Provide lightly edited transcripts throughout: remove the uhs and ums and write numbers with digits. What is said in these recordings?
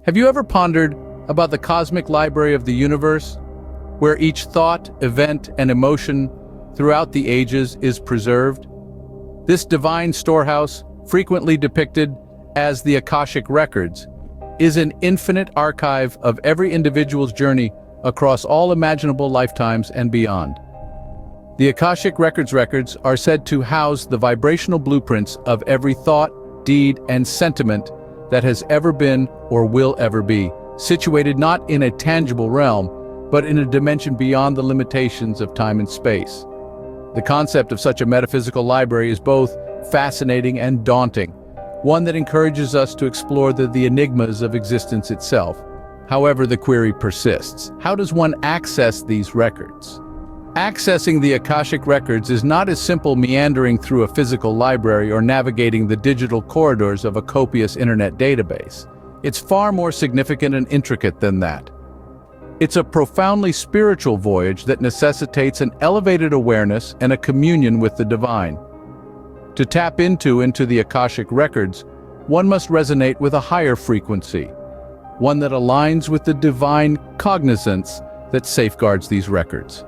Have you ever pondered about the cosmic library of the universe, where each thought, event, and emotion throughout the ages is preserved? This divine storehouse, frequently depicted as the Akashic Records, is an infinite archive of every individual's journey across all imaginable lifetimes and beyond. The Akashic records are said to house the vibrational blueprints of every thought, deed, and sentiment that has ever been or will ever be, situated not in a tangible realm, but in a dimension beyond the limitations of time and space. The concept of such a metaphysical library is both fascinating and daunting, one that encourages us to explore the enigmas of existence itself. However, the query persists. How does one access these records? Accessing the Akashic Records is not as simple meandering through a physical library or navigating the digital corridors of a copious internet database. It's far more significant and intricate than that. It's a profoundly spiritual voyage that necessitates an elevated awareness and a communion with the divine. To tap into the Akashic Records, one must resonate with a higher frequency, one that aligns with the divine cognizance that safeguards these records.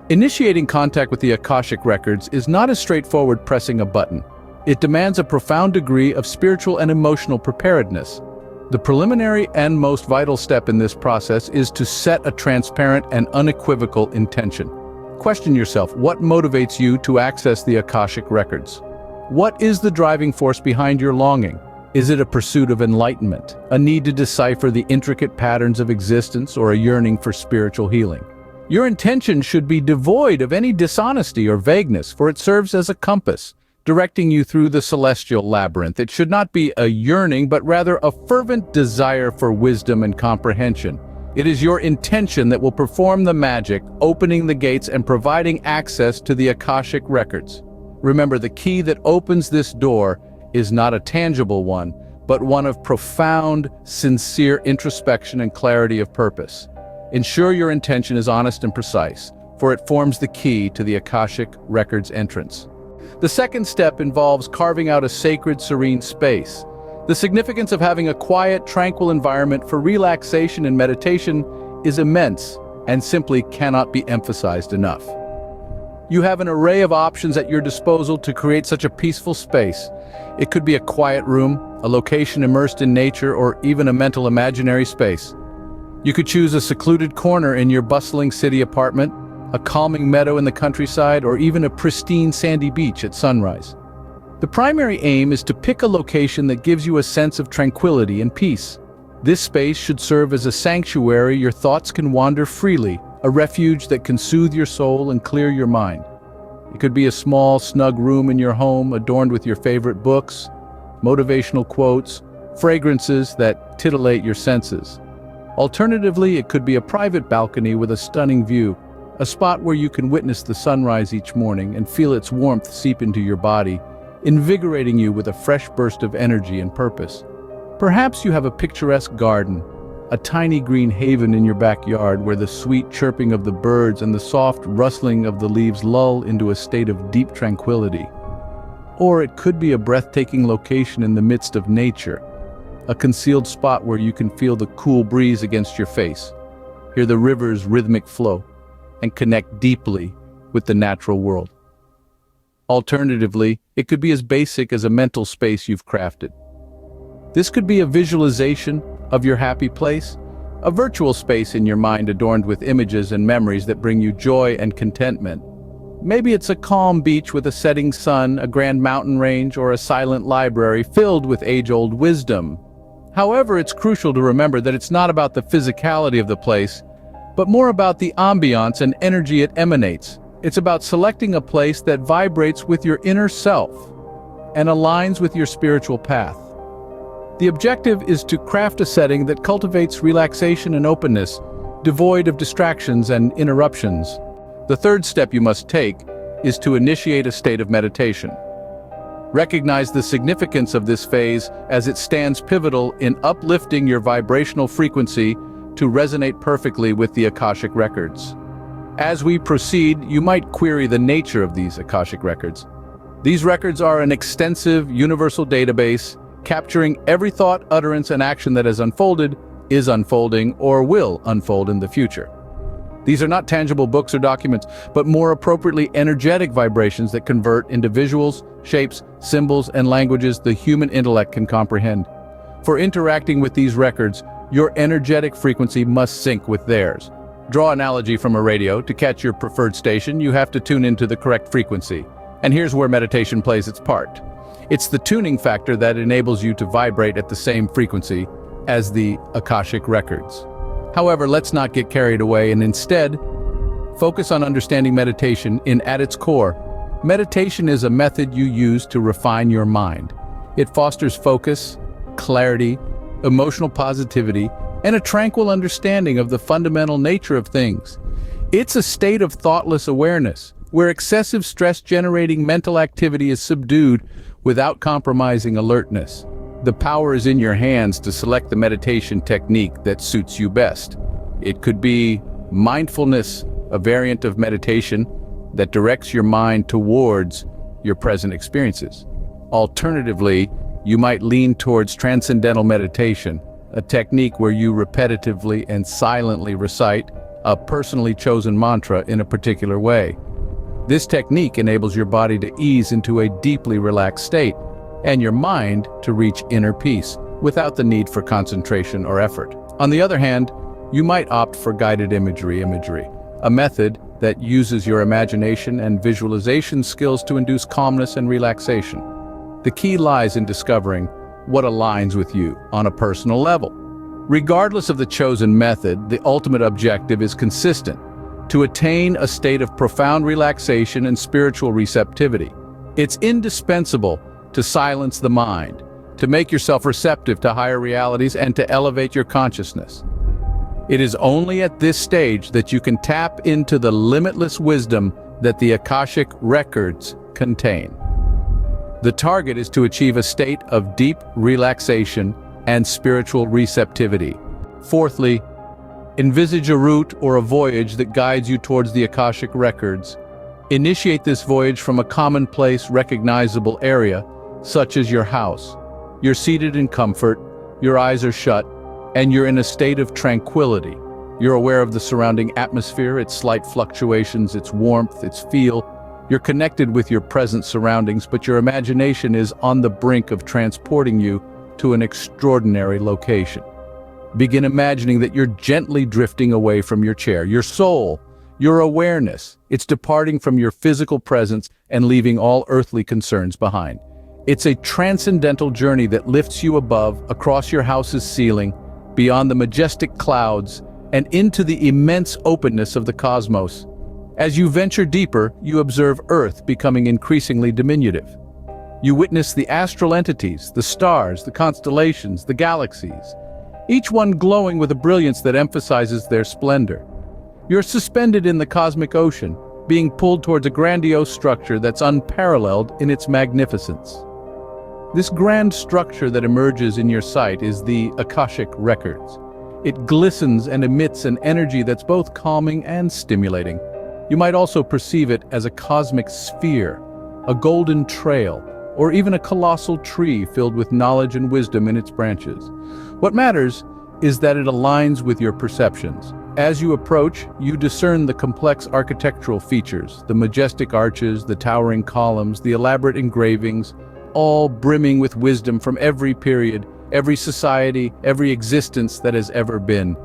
Initiating contact with the Akashic Records is not as straightforward pressing a button. It demands a profound degree of spiritual and emotional preparedness. The preliminary and most vital step in this process is to set a transparent and unequivocal intention. Question yourself, what motivates you to access the Akashic Records? What is the driving force behind your longing? Is it a pursuit of enlightenment, a need to decipher the intricate patterns of existence, or a yearning for spiritual healing? Your intention should be devoid of any dishonesty or vagueness, for it serves as a compass, directing you through the celestial labyrinth. It should not be a yearning, but rather a fervent desire for wisdom and comprehension. It is your intention that will perform the magic, opening the gates and providing access to the Akashic Records. Remember, the key that opens this door is not a tangible one, but one of profound, sincere introspection and clarity of purpose. Ensure your intention is honest and precise, for it forms the key to the Akashic Records entrance. The second step involves carving out a sacred, serene space. The significance of having a quiet, tranquil environment for relaxation and meditation is immense and simply cannot be emphasized enough. You have an array of options at your disposal to create such a peaceful space. It could be a quiet room, a location immersed in nature, or even a mental imaginary space. You could choose a secluded corner in your bustling city apartment, a calming meadow in the countryside, or even a pristine sandy beach at sunrise. The primary aim is to pick a location that gives you a sense of tranquility and peace. This space should serve as a sanctuary your thoughts can wander freely, a refuge that can soothe your soul and clear your mind. It could be a small, snug room in your home adorned with your favorite books, motivational quotes, fragrances that titillate your senses. Alternatively, it could be a private balcony with a stunning view, a spot where you can witness the sunrise each morning and feel its warmth seep into your body, invigorating you with a fresh burst of energy and purpose. Perhaps you have a picturesque garden, a tiny green haven in your backyard where the sweet chirping of the birds and the soft rustling of the leaves lull into a state of deep tranquility. Or it could be a breathtaking location in the midst of nature, a concealed spot where you can feel the cool breeze against your face, hear the river's rhythmic flow, and connect deeply with the natural world. Alternatively, it could be as basic as a mental space you've crafted. This could be a visualization of your happy place, a virtual space in your mind adorned with images and memories that bring you joy and contentment. Maybe it's a calm beach with a setting sun, a grand mountain range, or a silent library filled with age-old wisdom. However, it's crucial to remember that it's not about the physicality of the place, but more about the ambiance and energy it emanates. It's about selecting a place that vibrates with your inner self and aligns with your spiritual path. The objective is to craft a setting that cultivates relaxation and openness, devoid of distractions and interruptions. The third step you must take is to initiate a state of meditation. Recognize the significance of this phase as it stands pivotal in uplifting your vibrational frequency to resonate perfectly with the Akashic Records. As we proceed, you might query the nature of these Akashic Records. These records are an extensive, universal database capturing every thought, utterance, and action that has unfolded, is unfolding, or will unfold in the future. These are not tangible books or documents, but more appropriately energetic vibrations that convert into visuals, shapes, symbols, and languages the human intellect can comprehend. For interacting with these records, your energetic frequency must sync with theirs. Draw an analogy from a radio. To catch your preferred station, you have to tune into the correct frequency. And here's where meditation plays its part. It's the tuning factor that enables you to vibrate at the same frequency as the Akashic Records. However, let's not get carried away and instead focus on understanding meditation at its core. Meditation is a method you use to refine your mind. It fosters focus, clarity, emotional positivity, and a tranquil understanding of the fundamental nature of things. It's a state of thoughtless awareness, where excessive stress-generating mental activity is subdued without compromising alertness. The power is in your hands to select the meditation technique that suits you best. It could be mindfulness, a variant of meditation that directs your mind towards your present experiences. Alternatively, you might lean towards transcendental meditation, a technique where you repetitively and silently recite a personally chosen mantra in a particular way. This technique enables your body to ease into a deeply relaxed state, and your mind to reach inner peace without the need for concentration or effort. On the other hand, you might opt for guided imagery, a method that uses your imagination and visualization skills to induce calmness and relaxation. The key lies in discovering what aligns with you on a personal level. Regardless of the chosen method, the ultimate objective is consistent: to attain a state of profound relaxation and spiritual receptivity. It's indispensable to silence the mind, to make yourself receptive to higher realities, and to elevate your consciousness. It is only at this stage that you can tap into the limitless wisdom that the Akashic Records contain. The target is to achieve a state of deep relaxation and spiritual receptivity. Fourthly, envisage a route or a voyage that guides you towards the Akashic Records. Initiate this voyage from a commonplace, recognizable area, such as your house. You're seated in comfort, your eyes are shut, and you're in a state of tranquility. You're aware of the surrounding atmosphere, its slight fluctuations, its warmth, its feel. You're connected with your present surroundings, but your imagination is on the brink of transporting you to an extraordinary location. Begin imagining that you're gently drifting away from your chair. Your soul, your awareness, it's departing from your physical presence and leaving all earthly concerns behind. It's a transcendental journey that lifts you above, across your house's ceiling, beyond the majestic clouds, and into the immense openness of the cosmos. As you venture deeper, you observe Earth becoming increasingly diminutive. You witness the astral entities, the stars, the constellations, the galaxies, each one glowing with a brilliance that emphasizes their splendor. You're suspended in the cosmic ocean, being pulled towards a grandiose structure that's unparalleled in its magnificence. This grand structure that emerges in your sight is the Akashic Records. It glistens and emits an energy that's both calming and stimulating. You might also perceive it as a cosmic sphere, a golden trail, or even a colossal tree filled with knowledge and wisdom in its branches. What matters is that it aligns with your perceptions. As you approach, you discern the complex architectural features, the majestic arches, the towering columns, the elaborate engravings, all brimming with wisdom from every period, every society, every existence that has ever been.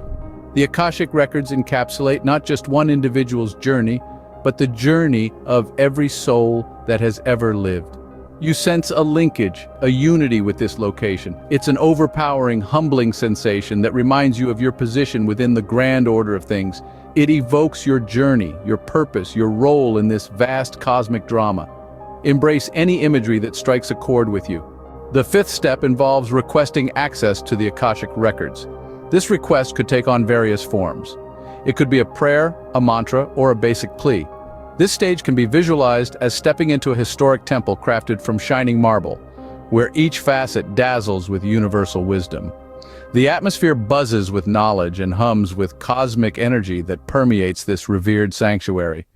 The Akashic Records encapsulate not just one individual's journey, but the journey of every soul that has ever lived. You sense a linkage, a unity with this location. It's an overpowering, humbling sensation that reminds you of your position within the grand order of things. It evokes your journey, your purpose, your role in this vast cosmic drama. Embrace any imagery that strikes a chord with you. The fifth step involves requesting access to the Akashic Records. This request could take on various forms. It could be a prayer, a mantra, or a basic plea. This stage can be visualized as stepping into a historic temple crafted from shining marble, where each facet dazzles with universal wisdom. The atmosphere buzzes with knowledge and hums with cosmic energy that permeates this revered sanctuary.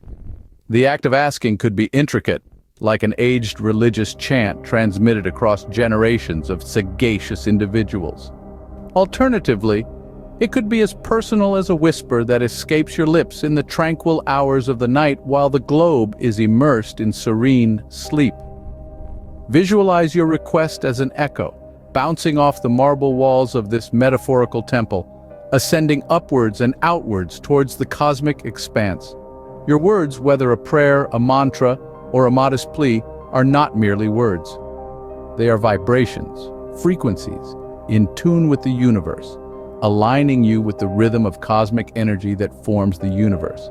The act of asking could be intricate, like an aged religious chant transmitted across generations of sagacious individuals. Alternatively, it could be as personal as a whisper that escapes your lips in the tranquil hours of the night while the globe is immersed in serene sleep. Visualize your request as an echo, bouncing off the marble walls of this metaphorical temple, ascending upwards and outwards towards the cosmic expanse. Your words, whether a prayer, a mantra, or a modest plea, are not merely words. They are vibrations, frequencies, in tune with the universe, aligning you with the rhythm of cosmic energy that forms the universe.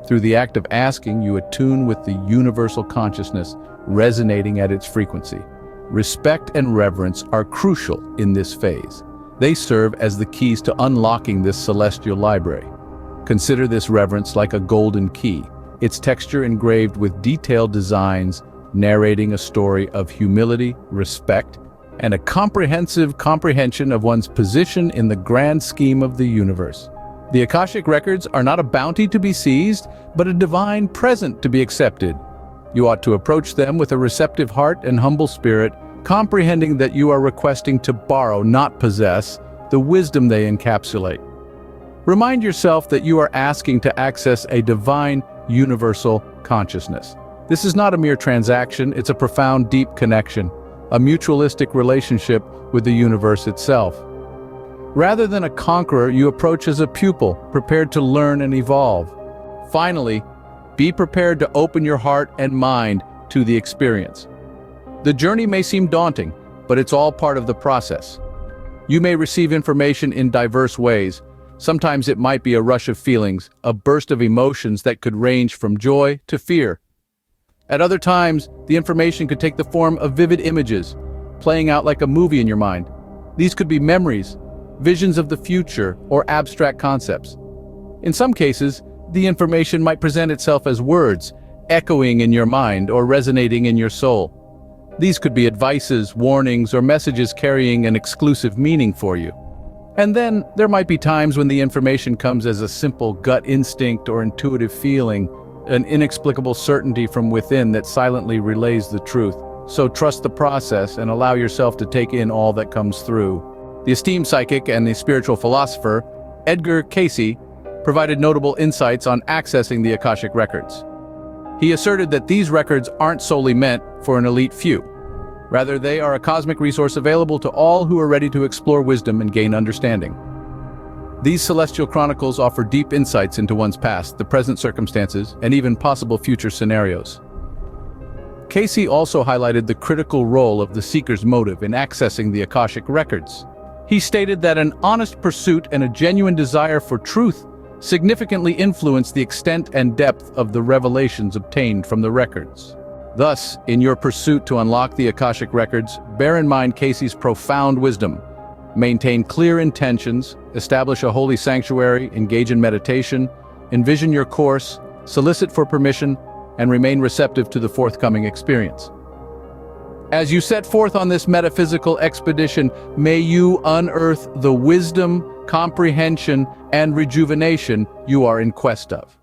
Through the act of asking, you attune with the universal consciousness, resonating at its frequency. Respect and reverence are crucial in this phase. They serve as the keys to unlocking this celestial library. Consider this reverence like a golden key, its texture engraved with detailed designs, narrating a story of humility, respect, and a comprehensive comprehension of one's position in the grand scheme of the universe. The Akashic Records are not a bounty to be seized, but a divine present to be accepted. You ought to approach them with a receptive heart and humble spirit, comprehending that you are requesting to borrow, not possess, the wisdom they encapsulate. Remind yourself that you are asking to access a divine, universal consciousness. This is not a mere transaction, it's a profound, deep connection, a mutualistic relationship with the universe itself. Rather than a conqueror, you approach as a pupil, prepared to learn and evolve. Finally, be prepared to open your heart and mind to the experience. The journey may seem daunting, but it's all part of the process. You may receive information in diverse ways. Sometimes it might be a rush of feelings, a burst of emotions that could range from joy to fear. At other times, the information could take the form of vivid images, playing out like a movie in your mind. These could be memories, visions of the future, or abstract concepts. In some cases, the information might present itself as words, echoing in your mind or resonating in your soul. These could be advices, warnings, or messages carrying an exclusive meaning for you. And then, there might be times when the information comes as a simple gut instinct or intuitive feeling, an inexplicable certainty from within that silently relays the truth. So trust the process and allow yourself to take in all that comes through. The esteemed psychic and the spiritual philosopher, Edgar Cayce, provided notable insights on accessing the Akashic Records. He asserted that these records aren't solely meant for an elite few. Rather, they are a cosmic resource available to all who are ready to explore wisdom and gain understanding. These celestial chronicles offer deep insights into one's past, the present circumstances, and even possible future scenarios. Cayce also highlighted the critical role of the seeker's motive in accessing the Akashic Records. He stated that an honest pursuit and a genuine desire for truth significantly influence the extent and depth of the revelations obtained from the records. Thus, in your pursuit to unlock the Akashic Records, bear in mind Cayce's profound wisdom. Maintain clear intentions, establish a holy sanctuary, engage in meditation, envision your course, solicit for permission, and remain receptive to the forthcoming experience. As you set forth on this metaphysical expedition, may you unearth the wisdom, comprehension, and rejuvenation you are in quest of.